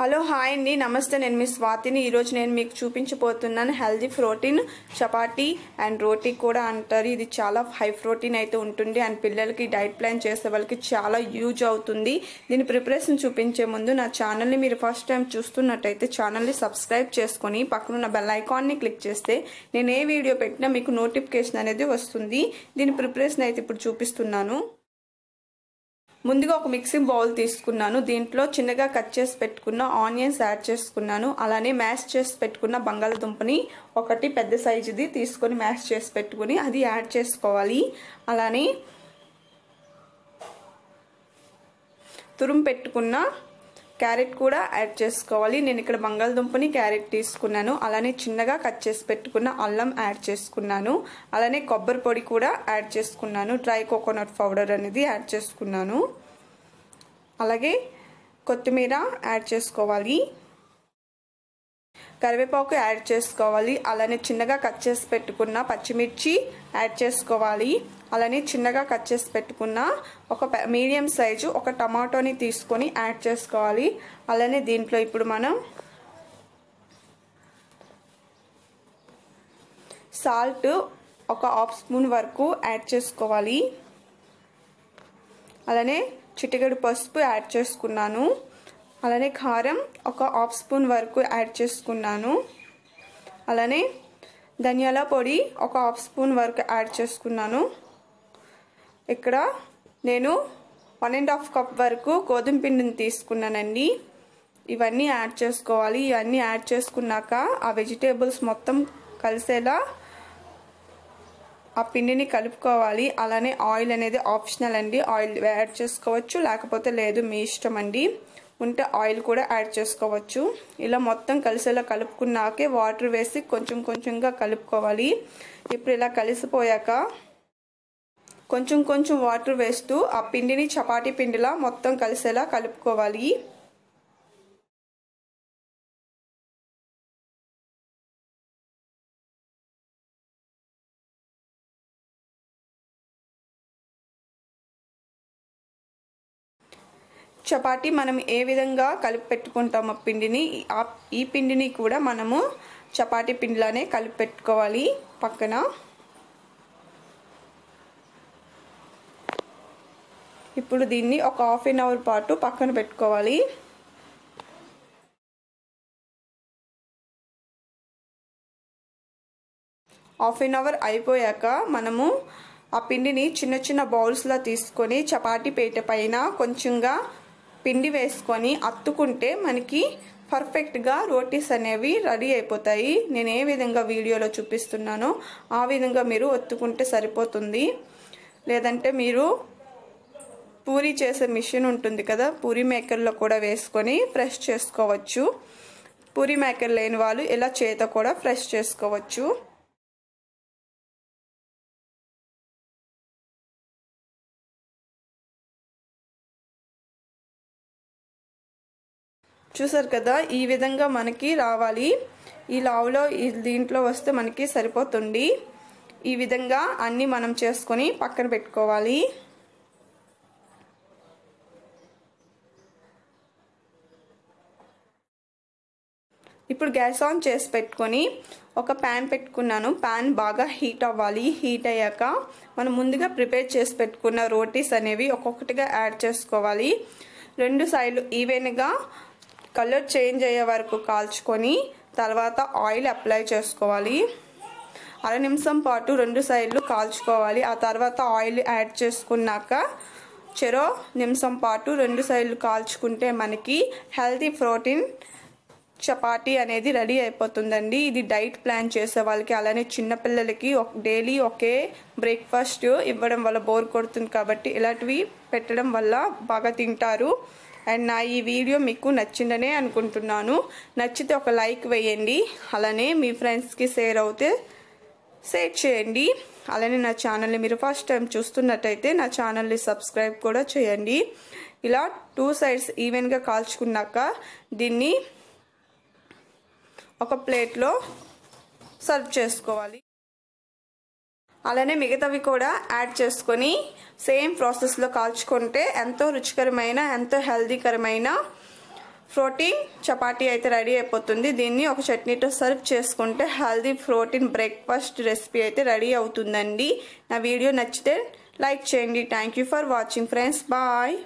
Hello hi అండి, నమస్తే. నేను మీ స్వాతిని. ఈరోజు నేను మీకు చూపించబోతున్నాను హెల్దీ ప్రోటీన్ చపాతీ అండ్ రోటీ కూడా అంటారు. ఇది చాలా హై ప్రోటీన్ అయితే ఉంటుంది అండ్ పిల్లలకి డైట్ ప్లాన్ చేసే వాళ్ళకి చాలా యూజ్ అవుతుంది. దీని ప్రిపరేషన్ చూపించే ముందు నా ఛానల్ని మీరు ఫస్ట్ టైం చూస్తున్నట్టయితే ఛానల్ని సబ్స్క్రైబ్ చేసుకొని పక్కనున్న బెల్ ఐకాన్ని క్లిక్ చేస్తే నేను ఏ వీడియో పెట్టినా మీకు నోటిఫికేషన్ అనేది వస్తుంది. దీని ప్రిపరేషన్ అయితే ఇప్పుడు చూపిస్తున్నాను. ముందుగా ఒక మిక్సింగ్ బౌల్ తీసుకున్నాను. దీంట్లో చిన్నగా కట్ చేసి పెట్టుకున్న ఆనియన్స్ యాడ్ చేసుకున్నాను. అలానే మ్యాష్ చేసి పెట్టుకున్న బంగాళదుంపని ఒకటి పెద్ద సైజుది తీసుకొని మ్యాష్ చేసి పెట్టుకుని అది యాడ్ చేసుకోవాలి. అలానే తురుము పెట్టుకున్న క్యారెట్ కూడా యాడ్ చేసుకోవాలి. నేను ఇక్కడ బంగాళదుంపని క్యారెట్ తీసుకున్నాను. అలానే చిన్నగా కట్ చేసి పెట్టుకున్న అల్లం యాడ్ చేసుకున్నాను. అలానే కొబ్బరి పొడి కూడా యాడ్ చేసుకున్నాను. డ్రై కోకోనట్ పౌడర్ అనేది యాడ్ చేసుకున్నాను. అలాగే కొత్తిమీర యాడ్ చేసుకోవాలి. కరివేపాకు యాడ్ చేసుకోవాలి. అలానే చిన్నగా కట్ చేసి పెట్టుకున్న పచ్చిమిర్చి యాడ్ చేసుకోవాలి. అలానే చిన్నగా కట్ చేసి పెట్టుకున్న ఒక మీడియం సైజు ఒక టమాటోని తీసుకొని యాడ్ చేసుకోవాలి. అలానే దీంట్లో ఇప్పుడు మనం సాల్ట్ ఒక హాఫ్ స్పూన్ వరకు యాడ్ చేసుకోవాలి. అలానే చిటికెడు పసుపు యాడ్ చేసుకున్నాను. అలానే కారం ఒక హాఫ్ స్పూన్ వరకు యాడ్ చేసుకున్నాను. అలానే ధనియాల పొడి ఒక హాఫ్ స్పూన్ వరకు యాడ్ చేసుకున్నాను. ఇక్కడ నేను 1.5 కప్ వరకు గోధుమ పిండిని తీసుకున్నానండి. ఇవన్నీ యాడ్ చేసుకోవాలి. ఇవన్నీ యాడ్ చేసుకున్నాక ఆ వెజిటేబుల్స్ మొత్తం కలిసేలా ఆ పిండిని కలుపుకోవాలి. అలానే ఆయిల్ అనేది ఆప్షనల్ అండి. ఆయిల్ యాడ్ చేసుకోవచ్చు, లేకపోతే లేదు, మీ ఇష్టం అండి. ఉంటే ఆయిల్ కూడా యాడ్ చేసుకోవచ్చు. ఇలా మొత్తం కలిసేలా కలుపుకున్నాకే వాటర్ వేసి కొంచెం కొంచెంగా కలుపుకోవాలి. ఇప్పుడు ఇలా కలిసిపోయాక కొంచెం కొంచెం వాటర్ వేస్తూ ఆ పిండిని చపాతీ పిండిలా మొత్తం కలిసేలా కలుపుకోవాలి. చపాతీ మనం ఏ విధంగా కలిపి పెట్టుకుంటామో పిండిని, ఈ పిండిని కూడా మనము చపాతీ పిండిలానే కలిపి పెట్టుకోవాలి. పక్కన ఇప్పుడు దీన్ని ఒక హాఫ్ అన్ అవర్ పాటు పక్కన పెట్టుకోవాలి. హాఫ్ అన్ అవర్ అయిపోయాక మనము ఆ పిండిని చిన్న చిన్న బౌల్స్లో తీసుకొని చపాతీ పీట పైన కొంచెంగా పిండి వేసుకొని అత్తుకుంటే మనకి పర్ఫెక్ట్గా రోటీస్ అనేవి రెడీ అయిపోతాయి. నేను ఏ విధంగా వీడియోలో చూపిస్తున్నానో ఆ విధంగా మీరు ఒత్తుకుంటే సరిపోతుంది. లేదంటే మీరు పూరీ చేసే మిషన్ ఉంటుంది కదా, పూరీ మేకర్లో కూడా వేసుకొని ఫ్రెష్ చేసుకోవచ్చు. పూరీ మేకర్ లేని వాళ్ళు ఇలా చేత కూడా ఫ్రెష్ చేసుకోవచ్చు. చూసారు కదా, ఈ విధంగా మనకి రావాలి. ఈ లావులో దీంట్లో వస్తే మనకి సరిపోతుంది. ఈ విధంగా అన్నీ మనం చేసుకొని పక్కన పెట్టుకోవాలి. ఇప్పుడు గ్యాస్ ఆన్ చేసి పెట్టుకొని ఒక ప్యాన్ పెట్టుకున్నాను. ప్యాన్ బాగా హీట్ అవ్వాలి. హీట్ అయ్యాక మనం ముందుగా ప్రిపేర్ చేసి పెట్టుకున్న రోటీస్ అనేవి ఒక్కొక్కటిగా యాడ్ చేసుకోవాలి. రెండు సైడ్లు ఈవెన్గా కలర్ చేంజ్ అయ్యే వరకు కాల్చుకొని తర్వాత ఆయిల్ అప్లై చేసుకోవాలి. అర నిమిషం పాటు రెండు సైడ్లు కాల్చుకోవాలి. ఆ తర్వాత ఆయిల్ యాడ్ చేసుకున్నాక చెరో నిమిషం పాటు రెండు సైడ్లు కాల్చుకుంటే మనకి హెల్తీ ప్రోటీన్ చపాతీ అనేది రెడీ అయిపోతుందండి. ఇది డైట్ ప్లాన్ చేసే వాళ్ళకి, అలానే చిన్నపిల్లలకి డైలీ ఒకే బ్రేక్ఫాస్ట్ ఇవ్వడం వల్ల బోర్ కొడుతుంది కాబట్టి ఇలాంటివి పెట్టడం వల్ల బాగా తింటారు. అండ్ నా ఈ వీడియో మీకు నచ్చిందనే అనుకుంటున్నాను. నచ్చితే ఒక లైక్ వేయండి. అలానే మీ ఫ్రెండ్స్కి షేర్ చేయండి. అలానే నా ఛానల్ని మీరు ఫస్ట్ టైం చూస్తున్నట్టయితే నా ఛానల్ని సబ్స్క్రైబ్ కూడా చేయండి. ఇలా టూ సైడ్స్ ఈవెన్గా కాల్చుకున్నాక దీన్ని ఒక ప్లేట్లో సర్వ్ చేసుకోవాలి. అలానే మిగతావి కూడా యాడ్ చేసుకొని సేమ్ ప్రాసెస్లో కాల్చుకుంటే ఎంతో రుచికరమైన ఎంతో హెల్దీకరమైన ప్రోటీన్ చపాతీ అయితే రెడీ అయిపోతుంది. దీన్ని ఒక చట్నీతో సర్వ్ చేసుకుంటే హెల్దీ ప్రోటీన్ బ్రేక్ఫాస్ట్ రెసిపీ అయితే రెడీ అవుతుందండి. నా వీడియో నచ్చితే లైక్ చేయండి. Thank you for watching friends. Bye.